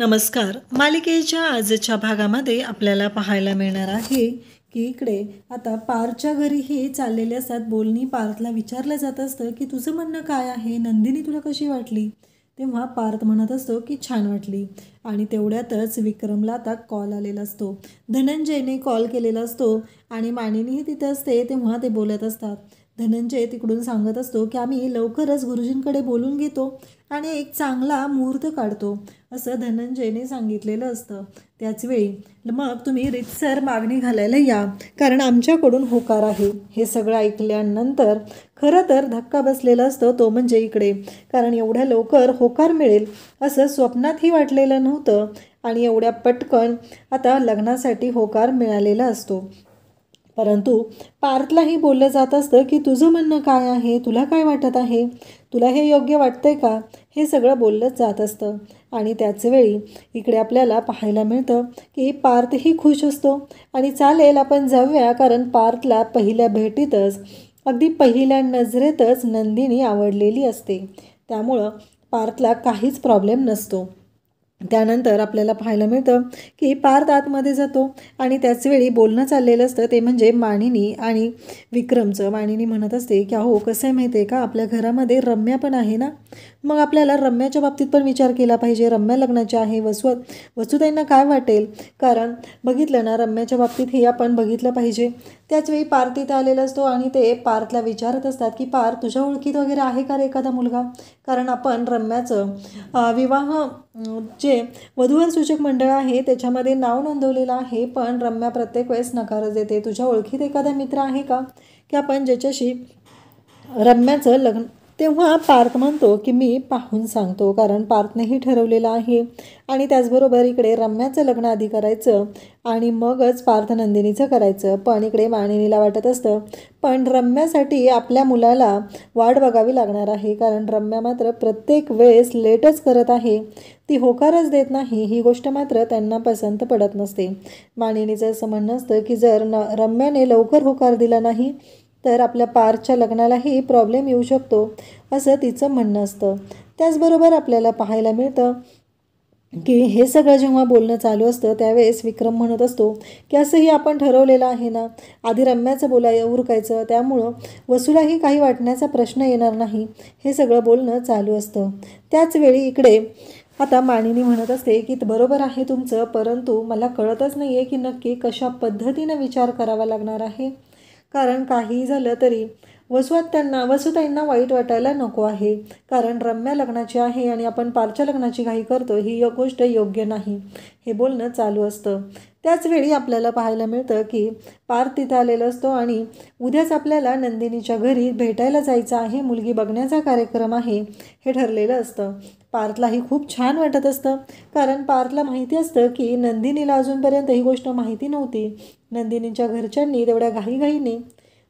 नमस्कार. मालिकेच्या आजच्या भागामध्ये आपल्याला पाहायला मिळणार आहे की इकडे आता पार्थच्या घरीही चाललेले असतात बोलणी. पार्थला विचारलं जात असतं की तुझं म्हणणं काय आहे, नंदिनी तुला कशी वाटली. तेव्हा पार्थ म्हणत असतो की छान वाटली. आणि तेवढ्यातच विक्रमला आता कॉल आलेला असतो. धनंजयने कॉल केलेला असतो आणि मानिनीही तिथे असते. तेव्हा ते बोलत असतात. धनंजय तिकडून सांगत असतो की आम्ही लवकरच गुरुजींकडे बोलून घेतो आणि एक चांगला मुहूर्त काढतो, असं धनंजयने सांगितलेलं असतं. त्याचवेळी मग तुम्ही रीतसर मागणी घालायला या, कारण आमच्याकडून होकार आहे. हे सगळं ऐकल्यानंतर खरं तर धक्का बसलेला असतो तो म्हणजे इकडे, कारण एवढ्या लवकर होकार मिळेल असं स्वप्नातही वाटलेलं नव्हतं आणि एवढ्या पटकन आता लग्नासाठी होकार मिळालेला असतो. परंतु पार्थलाही बोललं जात असतं की तुझं म्हणणं काय आहे, तुला काय वाटत आहे, तुला हे योग्य वाटतंय का, हे सगळं बोललं जात असतं. आणि त्याचवेळी इकडे आपल्याला पाहायला मिळतं की पार्थही खुश असतो आणि चालेल आपण जाऊया, कारण पार्थला पहिल्या भेटीतच अगदी पहिल्या नजरेतच नंदिनी आवडलेली असते. त्यामुळं पार्थला काहीच प्रॉब्लेम नसतो. त्यानंतर आपल्याला पाहायला मिळतं की पार्थ आतमध्ये जातो आणि त्याचवेळी बोलणं चाललेलं असतं ते म्हणजे मानिनी आणि विक्रमचं. मानिनी म्हणत असते की अहो कसं आहे माहिती आहे का, आपल्या घरामध्ये रम्या पण आहे ना, मग आपल्याला रम्याच्या बाबतीत पण विचार केला पाहिजे. रम्या लग्नाची आहे, वसुताईंना काय वाटेल, कारण बघितलं ना रम्याच्या बाबतीत हे आपण बघितलं पाहिजे. त्याचवेळी पार्थ इथं आलेला असतो आणि ते पार्थला विचारत असतात की पार्थ तुझ्या ओळखीत वगैरे आहे का रे एखादा मुलगा, कारण आपण रम्याचं विवाह जे वधूवर सूचक मंडळ आहे त्याच्यामध्ये नाव नोंदवलेलं आहे, पण रम्या प्रत्येक वेळेस नकारच देते. तुझ्या ओळखीत एखादा मित्र आहे का की आपण ज्याच्याशी रम्याचं लग्न. तेव्हा पार्थ म्हणतो की मी पाहून सांगतो, कारण पार्थनेही ठरवलेलं आहे आणि त्याचबरोबर इकडे रम्याचं लग्न आधी करायचं आणि मगच पार्थ नंदिनीचं करायचं. पण इकडे मानिनीला वाटत असतं पण रम्यासाठी आपल्या मुलाला वाट बघावी लागणार आहे, कारण रम्या मात्र प्रत्येक वेळेस लेटच करत आहे, ती होकारच देत नाही. ही गोष्ट मात्र त्यांना पसंत पडत नसते. मानिनीचं असं म्हणणं असतं की जर रम्याने लवकर होकार दिला नाही तर आपल्या पार्थच्या लग्नालाही प्रॉब्लेम येऊ शकतो, असं तिचं म्हणणं असतं. त्याचबरोबर आपल्याला पाहायला मिळतं की हे सगळं जेव्हा बोलणं चालू असतं त्यावेळेस विक्रम म्हणत असतो की असंही आपण ठरवलेलं आहे ना, आधी रम्याचं उरकायचं, त्यामुळं वसूलाही काही वाटण्याचा प्रश्न येणार नाही. हे सगळं बोलणं चालू असतं. त्याचवेळी इकडे आता मानिनी म्हणत असते की बरोबर आहे तुमचं, परंतु मला कळतच नाही आहे की नक्की कशा पद्धतीनं विचार करावा लागणार आहे, कारण काही झालं तरी वसुताईंना वाईट वाटायला नको आहे, कारण रम्या लग्नाची आहे आणि आपण पारच्या लग्नाची घाई करतो, ही गोष्ट योग्य नाही. हे बोलणं चालू असतं. त्याचवेळी आपल्याला पाहायला मिळतं की पार्थ तिथं आलेला असतो आणि उद्याच आपल्याला नंदिनीच्या घरी भेटायला जायचं आहे, मुलगी बघण्याचा कार्यक्रम आहे हे ठरलेलं असतं. पार्थलाही खूप छान वाटत असतं, कारण पार्थला माहिती असतं की नंदिनीला अजूनपर्यंत ही गोष्ट माहिती नव्हती. नंदिनीच्या घरच्यांनी तेवढ्या घाईघाईने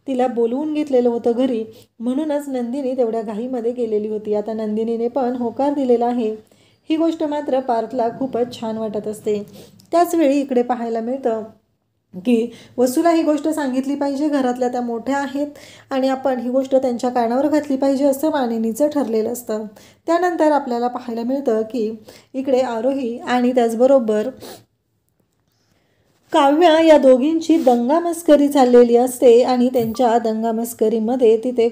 तिला बोलवून घेतलेलं होतं घरी, म्हणूनच नंदिनी तेवढ्या घाईमध्ये गेलेली होती. आता नंदिनीने पण होकार दिलेला आहे, ही गोष्ट मात्र पार्थला खूपच छान वाटत असते. त्याचवेळी इकडे पाहायला मिळतं की वसूला ही गोष्ट सांगितली पाहिजे, घरातल्या त्या मोठ्या आहेत आणि आपण ही गोष्ट त्यांच्या कानावर घातली पाहिजे, असं मानिनीचं ठरलेलं असतं. त्यानंतर आपल्याला पाहायला मिळतं की इकडे आरोही आणि त्याचबरोबर काव्या या दोघींची दंगामस्करी चाललेली असते आणि त्यांच्या दंगामस्करीमध्ये तिथे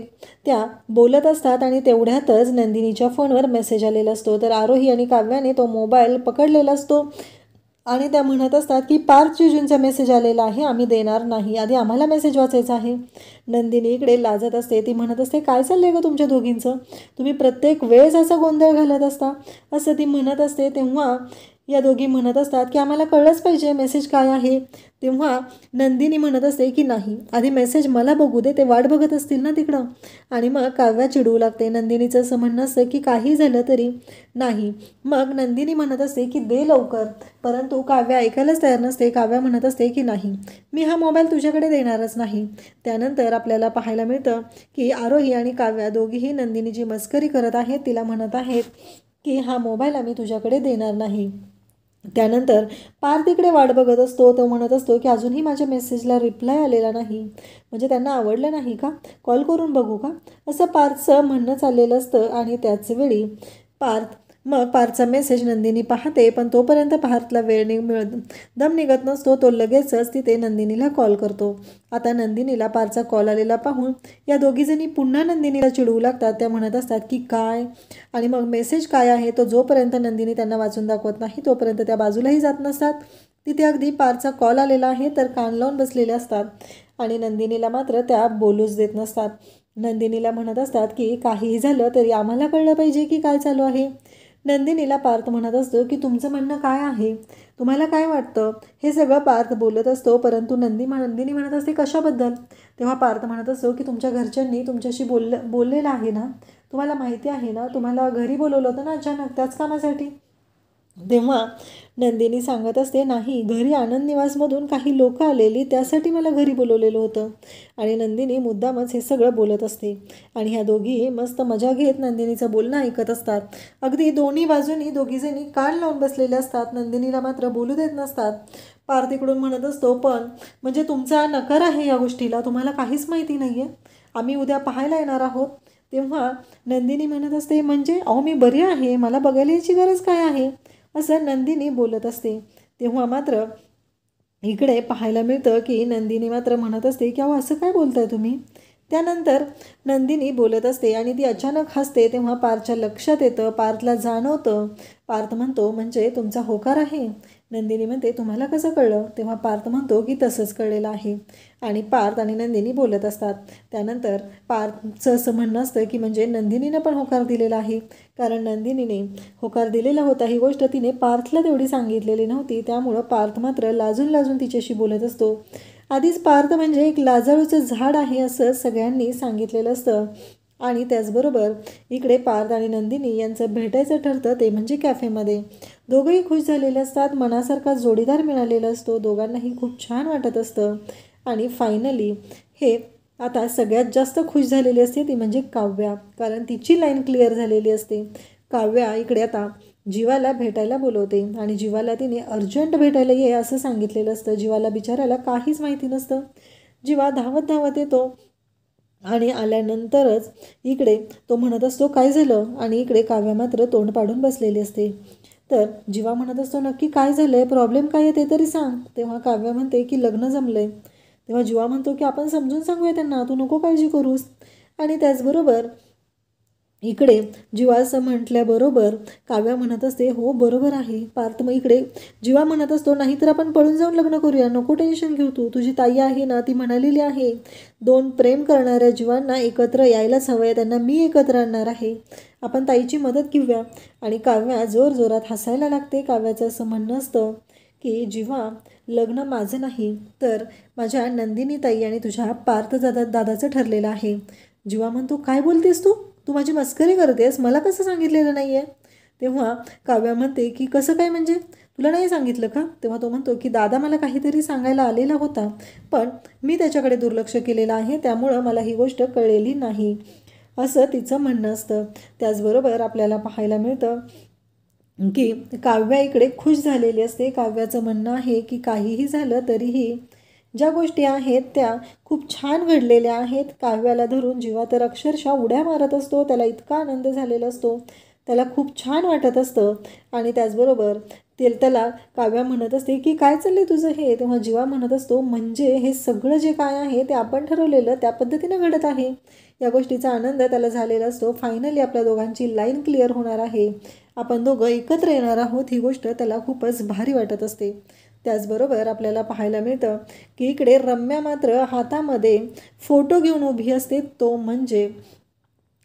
त्या बोलत असतात आणि तेवढ्यातच नंदिनीच्या फोनवर मेसेज आलेला असतो. तर आरोही आणि काव्याने तो मोबाईल पकडलेला असतो आणि त्या म्हणत असतात की पार्थ जिजूंचा मेसेज आलेला आहे, आम्ही देणार नाही, आधी आम्हाला मेसेज वाचायचा आहे. नंदिनी इकडे लाजत असते. ती म्हणत असते काय चाललंय गं तुमच्या दोघींचं, तुम्ही प्रत्येक वेळेस असा गोंधळ घालत असता, असं ती म्हणत असते. तेव्हा या दोघी म्हणत असतात की आम्हाला कळलंच पाहिजे मेसेज काय आहे. तेव्हा नंदिनी म्हणत असते की नाही, आधी मेसेज मला बघू दे, ते वाट बघत असतील ना तिकडं. आणि मग काव्या चिडवू लागते. नंदिनीचं असं म्हणणं असतं की काही झालं तरी नाही. मग नंदिनी म्हणत असते की दे लवकर, परंतु काव्या ऐकायलाच तयार नसते. काव्या म्हणत असते की नाही, मी हा मोबाईल तुझ्याकडे देणारच नाही. त्यानंतर आपल्याला पाहायला मिळतं की आरोही आणि काव्या दोघीही नंदिनीची मस्करी करत आहेत. तिला म्हणत आहेत की हा मोबाईल आम्ही तुझ्याकडे देणार नाही. त्यानंतर पार्थ इकडे वाट बघत असतो. तो म्हणत असतो की अजूनही माझ्या मेसेजला रिप्लाय आलेला नाही, म्हणजे त्यांना आवडलं नाही का, कॉल करून बघू का, असं पार्थचं म्हणणं चाललेलं असतं. आणि त्याच वेळी पार्थ मग पार्थचा मेसेज नंदिनी पाहते, पण तोपर्यंत पार्थला दम निघत नसतो. तो लगेचच तिथे नंदिनीला कॉल करतो. आता नंदिनीला पार्थचा कॉल आलेला पाहून या दोघीजणी पुन्हा नंदिनीला चिडवू लागतात. त्या म्हणत असतात की काय, आणि मग मेसेज काय आहे तो जोपर्यंत नंदिनी त्यांना वाचून दाखवत नाही तोपर्यंत त्या बाजूलाही जात नसतात. तिथे अगदी पार्थचा कॉल आलेला आहे तर कान लावून बसलेले असतात आणि नंदिनीला मात्र त्या बोलूच देत नसतात. नंदिनीला म्हणत असतात की काहीही झालं तरी आम्हाला कळलं पाहिजे की काय चालू आहे. नंदिनीला पार्थ म्हणत असतो की तुमचं म्हणणं काय आहे, तुम्हाला काय वाटतं, हे सगळं पार्थ बोलत असतो. परंतु नंदिनी म्हणत असते कशाबद्दल. तेव्हा पार्थ म्हणत असतो की तुमच्या घरच्यांनी तुमच्याशी बोललेलं आहे ना, तुम्हाला माहिती आहे ना, तुम्हाला घरी बोलवलं होतं ना अचानक त्याच कामासाठी. तेव्हा नंदिनी सांगत असते, नाही, घरी आनंद निवासमधून काही लोक आलेली त्यासाठी मला घरी बोलवलेलं होतं. आणि नंदिनी मुद्दामच हे सगळं बोलत असते आणि ह्या दोघी मस्त मजा घेत नंदिनीचं बोलणं ऐकत असतात. अगदी दोन्ही बाजूनी दोघीजणी कान लावून बसलेले असतात. नंदिनीला मात्र बोलू देत नसतात. पार्थ इकडून म्हणत असतो, पण म्हणजे तुमचा नकार आहे या गोष्टीला, तुम्हाला काहीच माहिती नाही आहे, आम्ही उद्या पाहायला येणार आहोत. तेव्हा नंदिनी म्हणत असते, म्हणजे अहो मी बरी आहे, मला बघायला याची गरज काय आहे, असं नंदिनी बोलत असते. तेव्हा मात्र इकडे पाहायला मिळतं की नंदिनी मात्र म्हणत असते की अहो असं काय बोलताय तुम्ही. त्यानंतर नंदिनी बोलत असते आणि ती अचानक हसते. तेव्हा पार्थच्या लक्षात येतं, पार्थला जाणवतं. पार्थ म्हणतो, म्हणजे तुमचा होकार आहे. नंदिनी म्हणते, तुम्हाला कसं कळलं. तेव्हा पार्थ म्हणतो की तसंच कळलेलं आहे. आणि पार्थ आणि नंदिनी बोलत असतात. त्यानंतर पार्थचं असं म्हणणं असतं की म्हणजे नंदिनीनं पण होकार दिलेला आहे, कारण नंदिनीने होकार दिलेला होता ही गोष्ट तिने पार्थला तेवढी सांगितलेली नव्हती. त्यामुळं पार्थ मात्र लाजून लाजून तिच्याशी बोलत असतो. आधीच पार्थ म्हणजे एक लाजाळूचं झाड आहे असं सगळ्यांनी सांगितलेलं असतं. आणि त्याचबरोबर इकडे पार्थ आणि नंदिनी यांचं भेटायचं ठरतं, ते म्हणजे कॅफेमध्ये. दोघंही खुश झालेले असतात, मनासारखा जोडीदार मिळालेला असतो, दोघांनाही खूप छान वाटत असतं. आणि फायनली हे आता सगळ्यात जास्त खुश झालेली असते ती म्हणजे काव्या, कारण तिची लाईन क्लिअर झालेली असते. काव्या इकडे आता जीवाला भेटायला बोलवते आणि जीवाला तिने अर्जंट भेटायला ये असं सांगितलेलं असतं. जीवाला बिचारायला काहीच माहिती नसतं. जीवा धावत धावत येतो आणि आल्यानंतरच इकडे तो म्हणत असतो काय झालं, आणि इकडे काव्या मात्र तोंड पाडून बसलेली असते. तर जीवा म्हणत असतो, नक्की काय झालं आहे, प्रॉब्लेम काय आहे ते तरी सांग. तेव्हा काव्या म्हणते की लग्न जमलं आहे. तेव्हा जीवा म्हणतो की आपण समजून सांगूया त्यांना, तू नको काळजी करूस. आणि त्याचबरोबर इकडे जीवा असं म्हटल्याबरोबर काव्या म्हणत असते, हो बरोबर आहे पार्थ. मग इकडे जीवा म्हणत असतो, नाहीतर आपण पळून जाऊन लग्न करूया, नको टेन्शन घेऊ, तू तुझी ताई आहे ना, ती म्हणालेली आहे दोन प्रेम करणाऱ्या जीवांना एकत्र यायलाच हवं आहे, त्यांना मी एकत्र आणणार आहे, आपण ताईची मदत घेऊया. आणि काव्या जोरजोरात हसायला लागते. काव्याचं असं म्हणणं असतं की जीवा, लग्न माझं नाही तर माझ्या नंदिनी ताई आणि तुझ्या पार्थ दादाचं ठरलेलं आहे. जीवा म्हणतो, काय बोलतेस तू माझी मस्करी करतेस, मला कसं सांगितलेलं नाही आहे. तेव्हा काव्या म्हणते की कसं काय, म्हणजे तुला नाही सांगितलं का. तेव्हा तो म्हणतो की दादा मला काहीतरी सांगायला आलेला होता, पण मी त्याच्याकडे दुर्लक्ष केलेलं आहे, त्यामुळं मला ही गोष्ट कळलेली नाही, असं तिचं म्हणणं असतं. त्याचबरोबर आपल्याला पाहायला मिळतं की काव्या इकडे खुश झालेली असते. काव्याचं म्हणणं आहे की काहीही झालं तरीही ज्या गोष्टी आहेत त्या खूप छान घडलेल्या आहेत. काव्याला धरून जीवा तर अक्षरशः उड्या मारत असतो, त्याला इतका आनंद झालेला असतो, त्याला खूप छान वाटत असतं. आणि त्याचबरोबर त्याला काव्या म्हणत असते की काय चाललंय तुझं हे. तेव्हा जीवा म्हणत असतो, म्हणजे हे सगळं जे काय आहे ते आपण ठरवलेलं त्या पद्धतीनं घडत आहे. या गोष्टीचा आनंद त्याला झालेला असतो. फायनली आपल्या दोघांची लाईन क्लिअर होणार आहे, आपण दोघं एकत्र येणार आहोत, ही गोष्ट त्याला खूपच भारी वाटत असते. त्याचबरोबर आपल्याला पाहायला मिळतं की इकडे रम्या मात्र हातामध्ये फोटो घेऊन उभी असते, तो म्हणजे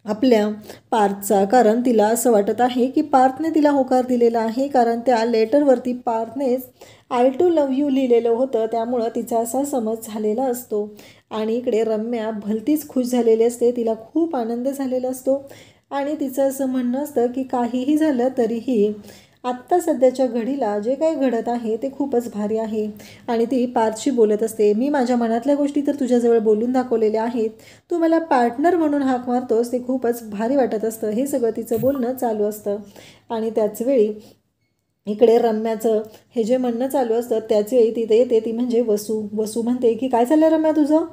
आपल्या पार्थचा. कारण तिला असं वाटत आहे की पार्थने तिला होकार दिलेला आहे, कारण त्या लेटरवरती पार्थनेच आय टू लव्ह यू लिहिलेलं होतं, त्यामुळं तिचा असा समज झालेला असतो. आणि इकडे रम्या भलतीच खुश झालेली असते, तिला खूप आनंद झालेला असतो. आणि तिचं असं म्हणणं असतं की काहीही झालं तरीही आत्ता सध्याच्या घडीला जे काही घडत आहे ते खूपच भारी आहे. आणि ती पार्थशी बोलत असते, मी माझ्या मनातल्या गोष्टी तर तुझ्याजवळ बोलून दाखवलेल्या आहेत, तू मला पार्टनर म्हणून हाक मारतोस, ते खूपच भारी वाटत असतं. हे सगळं तिचं बोलणं चालू असतं. आणि त्याचवेळी इकडे रम्याचं हे जे म्हणणं चालू असतं त्याचवेळी तिथे येते ती म्हणजे वसू म्हणते की काय चाललं रम्या तुझं,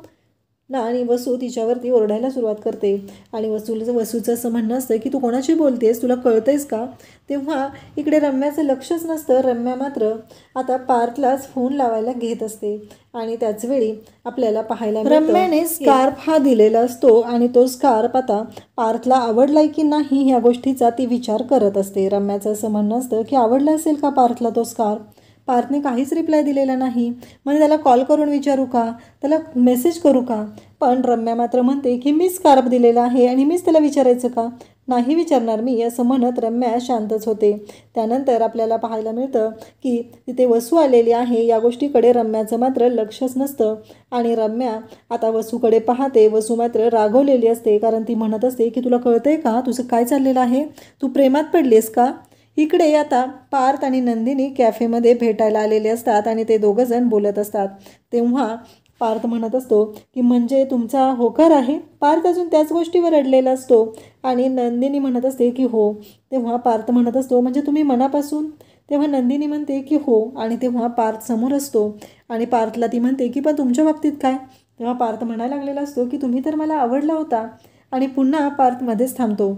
ना आणि वसू तिच्यावरती ओरडायला सुरुवात करते आणि वसूचं असं म्हणणं असतं की तू कोणाशी बोलतेस, तुला कळतेस का? तेव्हा इकडे रम्याचं लक्षच नसतं. रम्या मात्र आता पार्थलाच फोन लावायला घेत असते आणि त्याचवेळी आपल्याला पाहायला रम्याने स्कार्फ हा दिलेला असतो आणि तो स्कार्फ आता पार्थला आवडलाय की नाही ह्या गोष्टीचा ती विचार करत असते. रम्याचं असं म्हणणं असतं की आवडला असेल का पार्थला तो स्कार्फ? पार्थने काहीच रिप्लाय दिलेला नाही. म्हणजे त्याला कॉल करून विचारू का, त्याला मेसेज करू का? पण रम्या मात्र म्हणते की मीच स्कार्फ दिलेला आहे आणि मीच त्याला विचारायचं का? नाही विचारणार मी, असं म्हणत रम्या शांतच होते. त्यानंतर आपल्याला पाहायला मिळतं की तिथे वसू आलेली आहे. या गोष्टीकडे रम्याचं मात्र लक्षच नसतं आणि रम्या आता वसूकडे पाहते. वसू मात्र रागवलेली असते कारण ती म्हणत असते की तुला कळतंय का तुझं काय चाललेलं आहे? तू प्रेमात पडलीस का? इकडे आता पार्थ आणि नंदिनी कॅफेमध्ये भेटायला आलेले असतात आणि ते दोघंजण बोलत असतात. तेव्हा पार्थ म्हणत असतो की म्हणजे तुमचा होकार आहे? पार्थ अजून त्याच गोष्टीवर अडलेला असतो आणि नंदिनी म्हणत असते की हो. तेव्हा पार्थ म्हणत असतो म्हणजे तुम्ही मनापासून? तेव्हा नंदिनी म्हणते की हो आणि तेव्हा पार्थ समोर असतो आणि पार्थला ती म्हणते की पण तुमच्या बाबतीत काय? तेव्हा पार्थ म्हणायला लागलेला असतो की तुम्ही तर मला आवडला होता आणि पुन्हा पार्थ मध्येच थांबतो.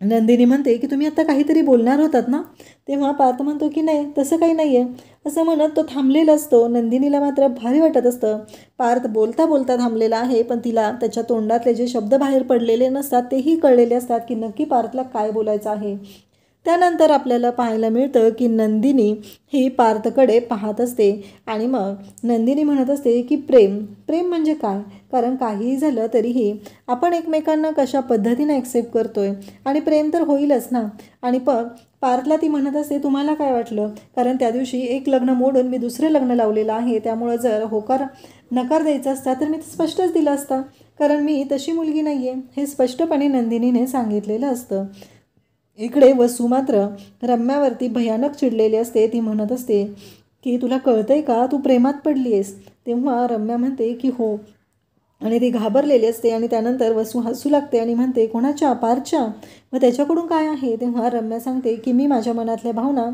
नंदिनी म्हणते की तुम्ही आता काहीतरी बोलणार होतात ना? तेव्हा पार्थ म्हणतो की नाही तसं काही नाही आहे, असं म्हणत तो थांबलेला असतो. नंदिनीला मात्र भारी वाटत असतं. पार्थ बोलता बोलता थांबलेला आहे पण तिला त्याच्या तोंडातले जे शब्द बाहेर पडलेले नसतात तेही कळलेले असतात की नक्की पार्थला काय बोलायचं आहे. त्यानंतर आपल्याला पाहायला मिळतं की नंदिनी ही पार्थकडे पाहत असते आणि मग नंदिनी म्हणत असते की प्रेम म्हणजे काय? कारण काहीही झालं तरीही आपण एकमेकांना कशा पद्धतीने ॲक्सेप्ट करतोय आणि प्रेम तर होईलच ना. आणि पार्थला ती म्हणत असते तुम्हाला काय वाटलं? कारण त्या दिवशी एक लग्न मोडून मी दुसरं लग्न लावलेलं आहे, त्यामुळं जर नकार द्यायचा असता तर मी स्पष्टच दिला असता, कारण मी तशी मुलगी नाही आहे, हे स्पष्टपणे नंदिनीने सांगितलेलं असतं. इकडे वसू मात्र रम्यावरती भयानक चिडलेली असते. ती म्हणत असते की तुला कळतंय का तू प्रेमात पडली आहेस? तेव्हा रम्या म्हणते की हो आणि ती घाबरलेली असते आणि त्यानंतर वसू हसू लागते आणि म्हणते कोणाच्या? पार्थच्या? मग त्याच्याकडून काय आहे? तेव्हा रम्या सांगते की मी माझ्या मनातल्या भावना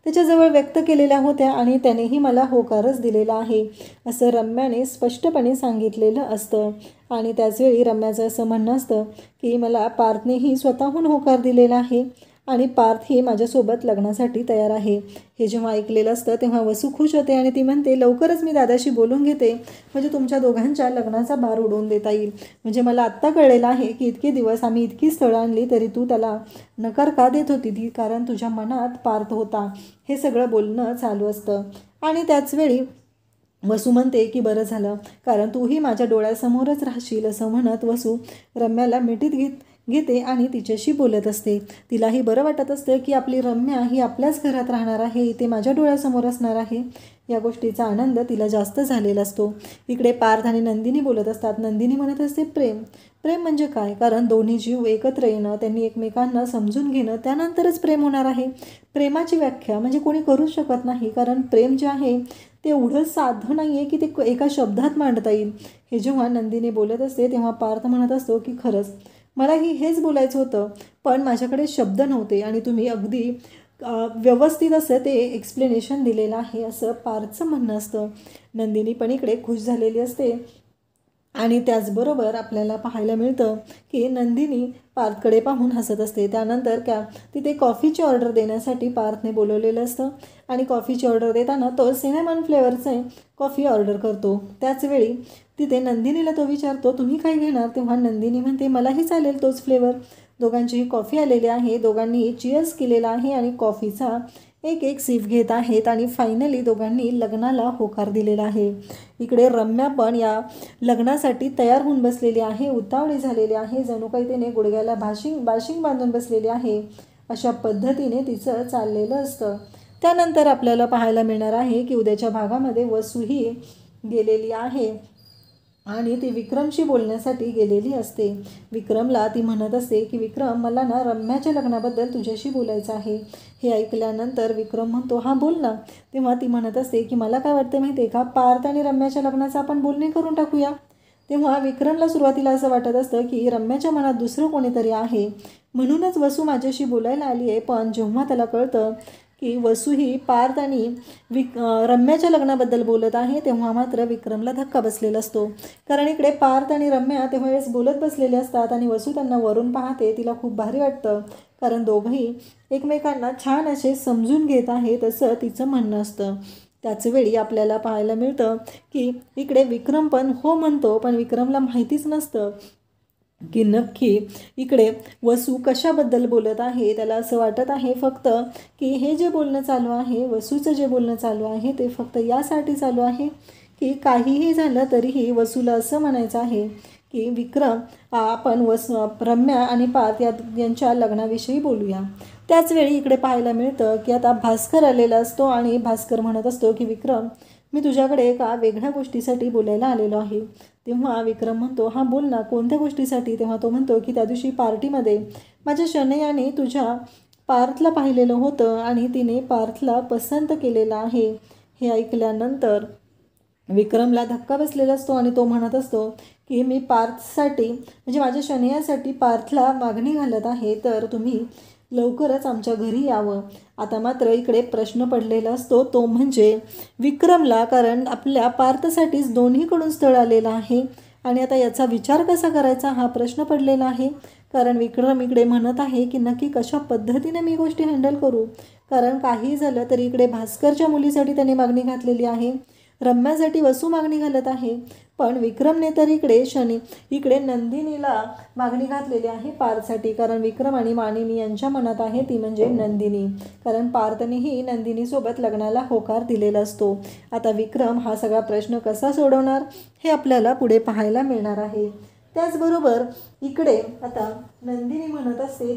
त्याच्याजवळ व्यक्त केलेल्या होत्या आणि त्यानेही मला होकारच दिलेला आहे, असं रम्याने स्पष्टपणे सांगितलेलं असतं. आणि त्याचवेळी रम्याचं असं म्हणणं असतं की मला पार्थनेही स्वतःहून होकार दिलेला आहे आणि पार्थ ही माझ्यासोबत लग्नासाठी तयार आहे. हे जेव्हा ऐकलेलं असतं तेव्हा वसू खुश होते आणि ती म्हणते लवकरच मी दादाशी बोलून घेते, म्हणजे तुमच्या दोघांच्या लग्नाचा बार उडवून देता येईल. म्हणजे मला आत्ता कळलेलं आहे की इतके दिवस आम्ही इतकी स्थळं आणली तरी तू त्याला नकार का देत होती ती, कारण तुझ्या मनात पार्थ होता. हे सगळं बोलणं चालू असतं आणि त्याचवेळी वसू म्हणते की बरं झालं कारण तूही माझ्या डोळ्यासमोरच राहशील, असं म्हणत वसू रम्याला मिठीत घेते आणि तिच्याशी बोलत असते. तिलाही बरं वाटत असतं की आपली रम्या ही आपल्याच घरात राहणार आहे, ते माझ्या डोळ्यासमोर असणार आहे. या गोष्टीचा आनंद तिला जास्त झालेला असतो. इकडे पार्थ आणि नंदिनी बोलत असतात. नंदिनी म्हणत असते प्रेम म्हणजे काय? कारण दोन्ही जीव एकत्र येणं, त्यांनी एकमेकांना समजून घेणं, त्यानंतरच प्रेम होणार आहे. प्रेमाची व्याख्या म्हणजे कोणी करू शकत नाही, कारण प्रेम जे आहे ते एवढं साधं नाही आहे की ते एका शब्दात मांडता येईल. हे जेव्हा नंदिनी बोलत असते तेव्हा पार्थ म्हणत असतो की खरंच मलाही हेच बोलायचं होतं, पण माझ्याकडे शब्द नव्हते आणि तुम्ही अगदी व्यवस्थित असं ते एक्सप्लेनेशन दिलेलं आहे, असं पार्थचं म्हणणं असतं. नंदिनी पण इकडे खुश झालेली असते आणि त्याचबरोबर आपल्याला पाहायला मिळतं की नंदिनी पार्थकडे पाहून हसत असते. त्यानंतर तिथे कॉफीची ऑर्डर देण्यासाठी पार्थने बोलवलेलं असतं आणि कॉफीची ऑर्डर देताना तो सिनेमन फ्लेवरचे कॉफी ऑर्डर करतो. त्याचवेळी तिथे नंदिनीला तो विचारतो तुम्ही काय घेणार? तेव्हा नंदिनी म्हणते मलाही चालेल तोच फ्लेवर. दोघांचीही कॉफी आलेली आहे, दोघांनी चीअर्स केलेला आहे आणि कॉफीचा एक सिप घेत आहेत आणि फायनली दोघांनी लग्नाला होकार दिलेला आहे. इकडे रम्या पण या लग्नासाठी तयार होऊन बसलेली आहे, उतावळी झालेली आहे, जणू काही तिने गुडघ्याला बाशिंग बांधून बसलेली आहे, अशा पद्धतीने तिचं चाललेलं असतं. त्यानंतर आपल्याला पाहायला मिळणार आहे की उद्याच्या भागामध्ये वसूही गेलेली आहे आणि ती विक्रमशी बोलण्यासाठी गेलेली असते. विक्रमला ती म्हणत असते की विक्रम मला ना रम्याच्या लग्नाबद्दल तुझ्याशी बोलायचं आहे. हे ऐकल्यानंतर विक्रम म्हणतो हां बोल ना. तेव्हा ती म्हणत असते की मला काय वाटतं माहिती आहे का, पार्थ आणि रम्याच्या लग्नाचं आपण बोलणे करून टाकूया. तेव्हा विक्रमला सुरुवातीला असं वाटत असतं की रम्याच्या मनात दुसरं कोणीतरी आहे, म्हणूनच वसू माझ्याशी बोलायला आली आहे. पण जेव्हा त्याला कळतं की वसू ही पार्थ आणि रम्याच्या लग्नाबद्दल बोलत आहे, तेव्हा मात्र विक्रमला धक्का बसलेला असतो. कारण इकडे पार्थ आणि रम्या तेव्हा वेळेस बोलत बसलेले असतात आणि वसू त्यांना वरून पाहते. तिला खूप भारी वाटतं, कारण दोघंही एकमेकांना छान असे समजून घेत आहेत असं तिचं म्हणणं असतं. त्याच वेळी आपल्याला पाहायला मिळतं की इकडे विक्रम पण हो म्हणतो, पण विक्रमला माहितीच नसतं की नक्की इकडे वसू कशाबद्दल बोलत आहे. त्याला असं वाटत आहे फक्त की हे जे बोलणं चालू आहे, वसूचं जे बोलणं चालू आहे ते फक्त यासाठी चालू आहे की काहीही झालं तरीही वसूला असं म्हणायचं आहे की विक्रम आपण रम्या आणि पार्थ यांच्या लग्नाविषयी बोलूया. त्याचवेळी इकडे पाहायला मिळतं की आता भास्कर आलेला असतो आणि भास्कर म्हणत असतो की विक्रम, मी तुझ्याकडे एका वेगळ्या गोष्टीसाठी बोलायला आलेलो आहे. तेव्हा विक्रम म्हणतो, हां बोल ना, कोणत्या गोष्टीसाठी? तेव्हा तो म्हणतो की त्या दिवशी पार्टीमध्ये माझ्या शनैयाने तुझ्या पार्थला पाहिलेलं होतं आणि तिने पार्थला पसंत केलेलं आहे. हे ऐकल्यानंतर विक्रमला धक्का बसलेला असतो आणि तो म्हणत असतो की मी पार्थसाठी म्हणजे माझ्या शनैयासाठी पार्थला मागणी घालत आहे, तर तुम्ही लवकरच आमच्या घरी यावं. आता मात्र इकडे प्रश्न पडलेला असतो तो म्हणजे विक्रमला, कारण आपल्या पार्थसाठीच दोन्हीकडून स्थळ आलेलं आहे आणि आता याचा विचार कसा करायचा हा प्रश्न पडलेला आहे. कारण विक्रम इकडे म्हणत आहे की नक्की कशा पद्धतीने मी गोष्टी हँडल करू, कारण काही झालं तरी इकडे भास्करच्या मुलीसाठी त्याने मागणी घातलेली आहे, रम्यासाठी वसू मागणी घालत आहे, पण विक्रमने तर इकडे नंदिनीला मागणी घातलेली आहे पार्थसाठी. कारण विक्रम आणि मानिनी यांच्या मनात आहे ती म्हणजे नंदिनी, कारण पार्थनेही नंदिनीसोबत लग्नाला होकार दिलेला असतो. आता विक्रम हा सगळा प्रश्न कसा सोडवणार हे आपल्याला पुढे पाहायला मिळणार आहे. त्याचबरोबर इकडे आता नंदिनी म्हणत असते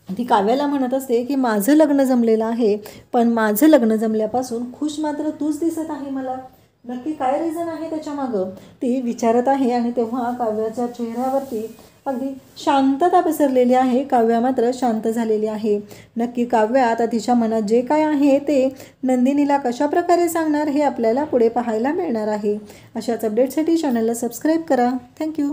ती काव्याला म्हणत असते की माझं लग्न जमलेलं आहे, पण माझं लग्न जमल्यापासून खुश मात्र तूच दिसत आहे मला, नक्की काय रिझन आहे त्याच्यामागं ती विचारत आहे. आणि तेव्हा काव्याच्या चेहऱ्यावरती अगदी शांतता पसरलेली आहे. काव्या मात्र शांत झालेली आहे. नक्की काव्या आता तिच्या मनात जे काय आहे ते नंदिनीला कशा प्रकारे सांगणार हे आपल्याला पुढे पाहायला मिळणार आहे. अशाच अपडेटसाठी चॅनलला सबस्क्राईब करा. थँक्यू.